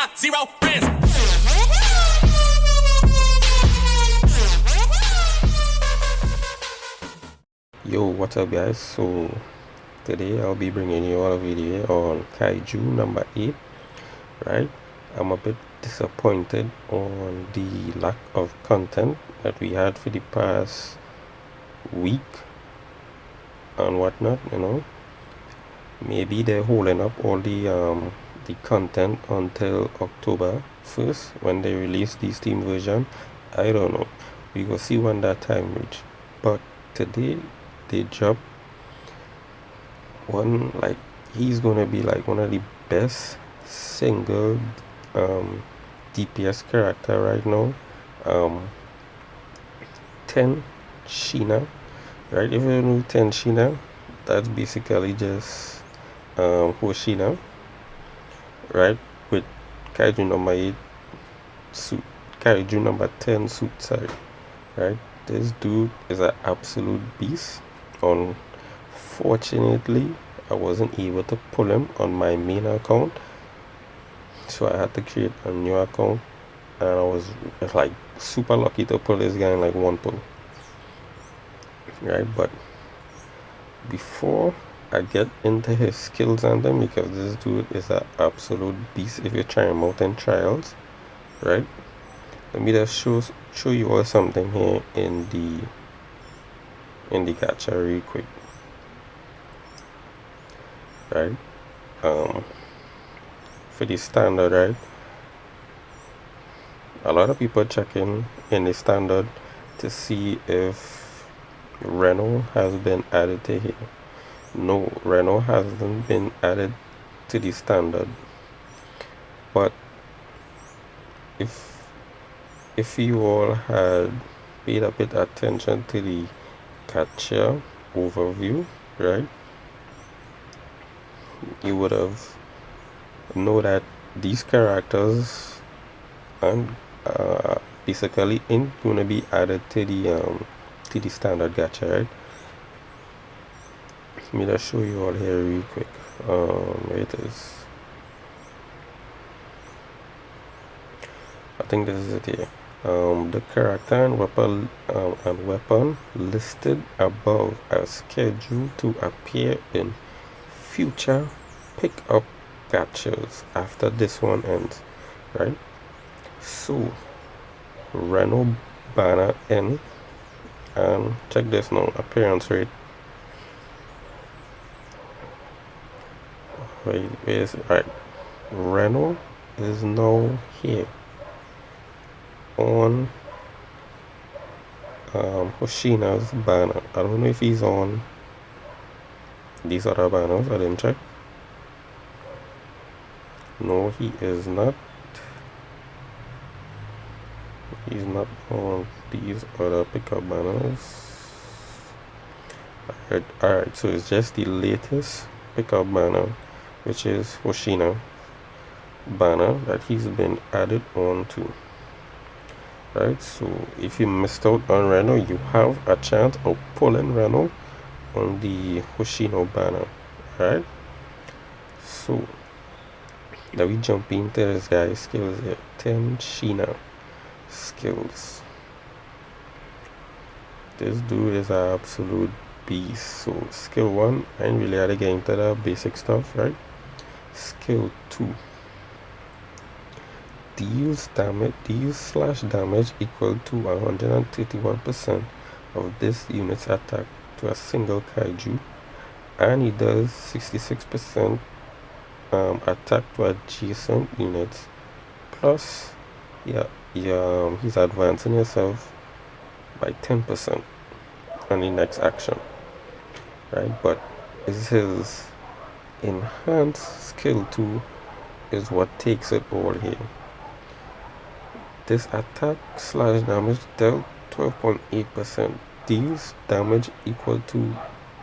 got zero friends. Yo, what's up guys? So today I'll be bringing you all a video on Kaiju number 8, right? I'm a bit disappointed on the lack of content that we had for the past week and whatnot, you know. Maybe they're holding up all the content until October 1st when they release the Steam version. I don't know. We will see when that time reach. But today they dropped one, like, he's gonna be like one of the best single DPS character right now. TENSHINA, right? If you know TENSHINA, that's basically just Hoshina, right? With Kaiju number 8 suit, Kaiju number 10 suit, sorry, right? This dude is an absolute beast. Unfortunately, I wasn't able to pull him on my main account, so I had to create a new account, and I was like super lucky to pull this guy in like one pull, right? But before I get into his skills and them, because this dude is an absolute beast if you try him out in trials, right? Let me just show you all something here in the gacha real quick, right? For the standard, right? A lot of people checking in the standard to see if RENO has been added to here. No, RENO hasn't been added to the standard. But if you all had paid a bit attention to the gacha overview, right, you would have know that these characters and basically ain't gonna be added to the standard gacha, right? Let me just show you all here real quick. Where it is. I think this is it here. The character and weapon listed above are scheduled to appear in future pickup gachas after this one ends, right? So RENO banner in, and check this now, appearance rate. Wait, where is it? Right, RENO is now here on Hoshina's banner. I don't know if he's on these other banners. I didn't check. No, he is not. He's not on these other pickup banners. Alright, so it's just the latest pickup banner, which is Hoshina banner, that he's been added on to. Right, so if you missed out on RENO, you have a chance of pulling RENO on the Hoshina banner. Right, so now we jump into this guy's skills here. TENSHINA skills. This dude is an absolute beast. So skill 1, I ain't really had to get into the basic stuff, right? Skill 2, deals slash damage equal to 131% of this unit's attack to a single kaiju, and he does 66% attack to adjacent units, plus he's advancing himself by 10% on the next action, right? But is his enhanced skill 2 is what takes it all here. This attack slash damage dealt 12.8%, deals damage equal to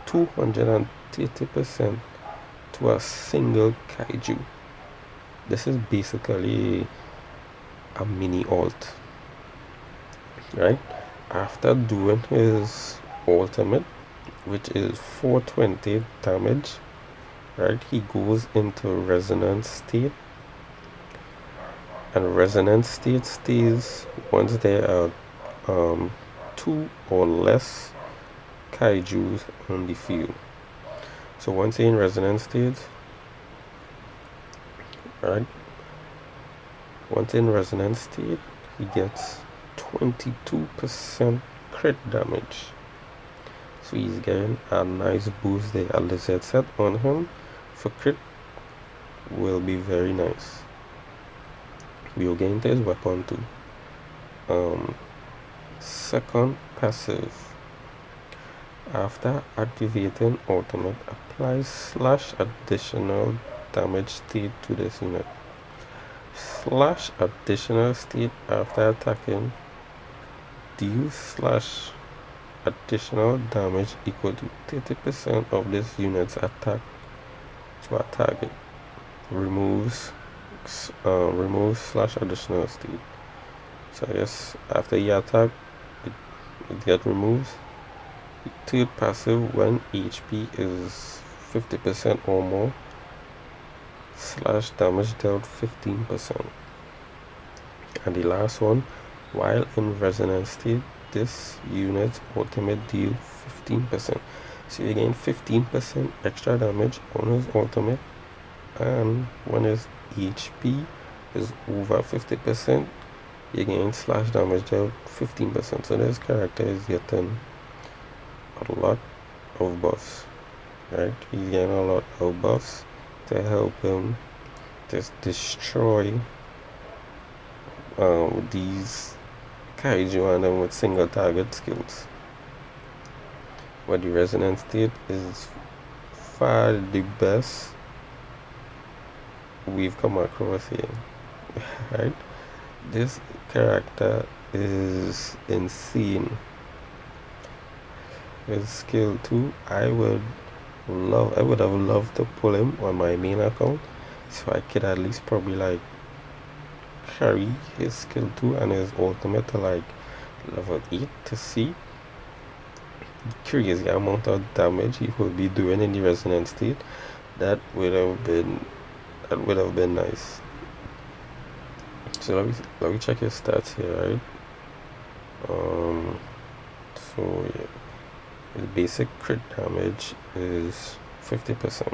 230% to a single kaiju. This is basically a mini alt, right? After doing his ultimate, which is 420 damage, right, he goes into resonance state, And resonance state stays once there are two or less kaijus on the field. So once you're in resonance state, right? Once in resonance state, he gets 22% crit damage. So he's getting a nice boost there. A lizard set on him for crit will be very nice. We'll get into his weapon too. Second passive. After activating ultimate, applies slash additional damage state to this unit. Slash additional state after attacking deals slash additional damage equal to 30% of this unit's attack to a target. Removes slash additional state. So I guess after you attack, it gets removed. Third passive, when HP is 50% or more, slash damage dealt 15%. And the last one, while in resonance state, this unit's ultimate deal 15%. So you gain 15% extra damage on his ultimate, and when his HP is over 50%, you gain slash damage dealt 15%. So this character is getting a lot of buffs, right? He's getting a lot of buffs to help him just destroy these kaiju and them with single target skills. But the resonance state is far the best we've come across here, right? This character is insane. His skill 2, I would have loved to pull him on my main account, so I could at least probably like carry his skill 2 and his ultimate to like level 8 to see crazy amount of damage he would be doing in the resonance state. That would have been nice. So let me check his stats here, right? So yeah, his basic crit damage is 50%.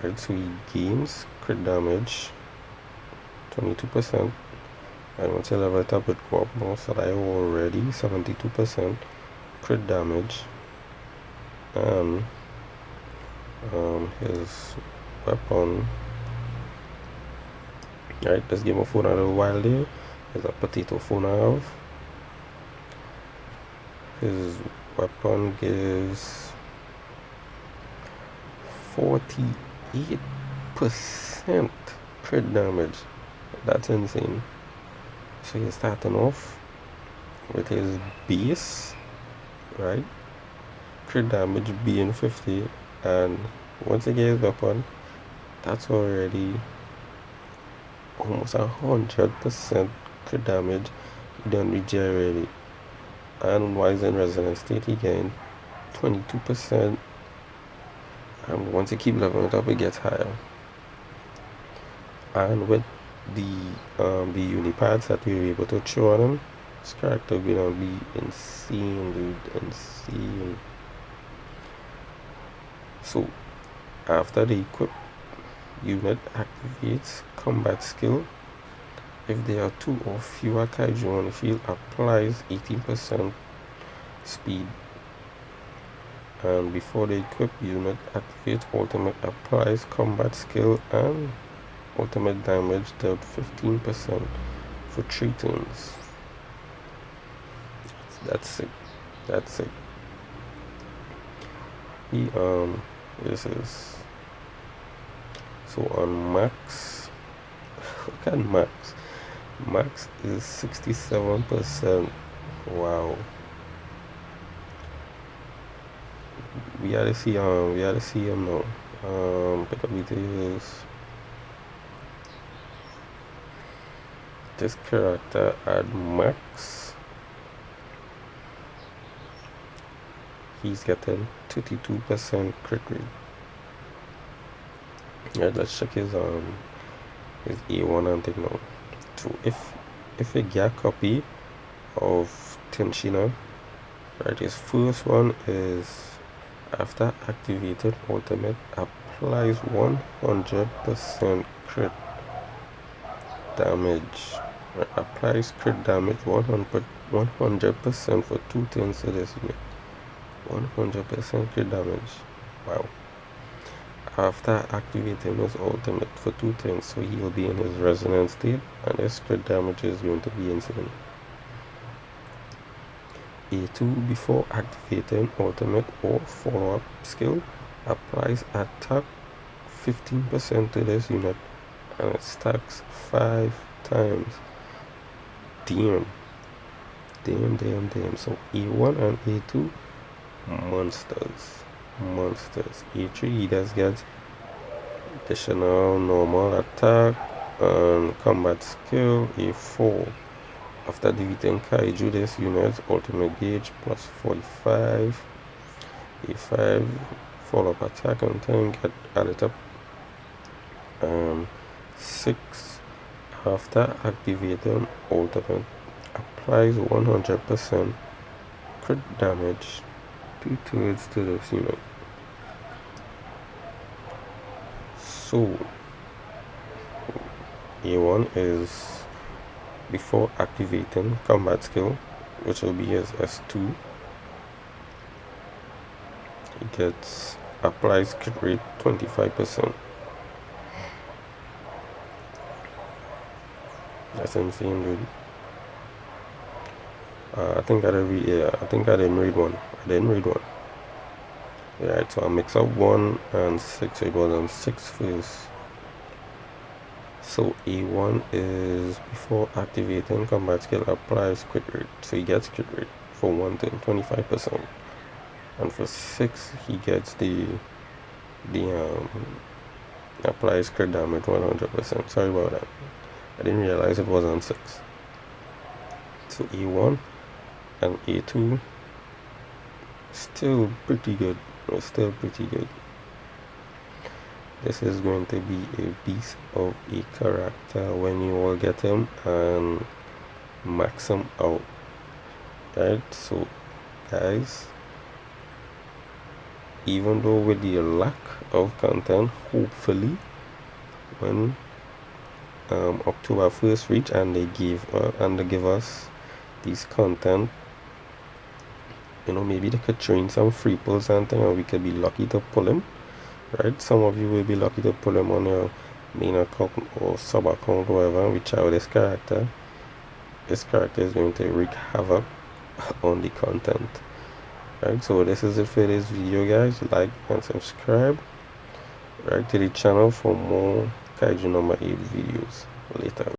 Right, so he gains crit damage 22%. And once I level it up with co-op more, so I already 72% crit damage. And his weapon, right, this game of phone a little while there is a potato phone I have. His weapon gives 48% crit damage. That's insane. So he's starting off with his base, right? Crit damage being 50, and once he gets his weapon, that's already almost 100% crit damage. He done regenerate. And while he's in resonance state, he gained 22%. And once you keep leveling it up, it gets higher. And with the unipads that we were able to throw on him, this character will be insane, dude, insane. So after the equip unit activates combat skill, if there are 2 or fewer kaiju on the field, applies 18% speed. And before the equip unit activates ultimate, applies combat skill and ultimate damage dealt 15% for 3 turns. That's it. That's it. This is so on max. Look at max. Max is 67%. Wow. We gotta see him now. Pick up details. This character at max, he's getting 32% crit rate. Yeah, let's check his is A1 and thing now. So if you get a copy of Tenshina, right, his first one is after activated ultimate applies 100% crit damage. Right, applies crit damage 100% for 2 turns to this unit. 100% crit damage. Wow. After activating his ultimate for 2 turns, so he will be in his resonance state and his crit damage is going to be insane. A2 before activating ultimate or follow-up skill applies attack 15% to this unit and it stacks 5 times. Damn. So A1 and A2 monsters. A3 he does get additional normal attack and combat skill. A4 after defeating Kaiju this unit's ultimate gauge plus 45. A5 follow-up attack and then get added up. 6 after activating ultimate applies 100% crit damage 2/3 to this unit. So A1 is before activating combat skill, which will be his S2. It gets applies crit rate 25%. That's insane, dude. I think I didn't read one. Right, so I mix up 1 and 6. It was on 6 first. So A1 is before activating combat skill applies crit rate. So he gets crit rate for 1 to 25%. And for 6 he gets the applies crit damage 100%. Sorry about that. I didn't realize it was on 6. So A1 and A2 still pretty good. This is going to be a beast of a character when you all get him and max him out. Right, so guys, even though with the lack of content, hopefully when October 1st reach and they give us these content, you know, maybe they could train some free pulls and thing and we could be lucky to pull him, right? Some of you will be lucky to pull him on your main account or sub account or whatever, and we try out this character. This character is going to wreak havoc on the content. Right, so this is it for this video, guys. Like and subscribe right to the channel for more Kaiju number 8 videos later.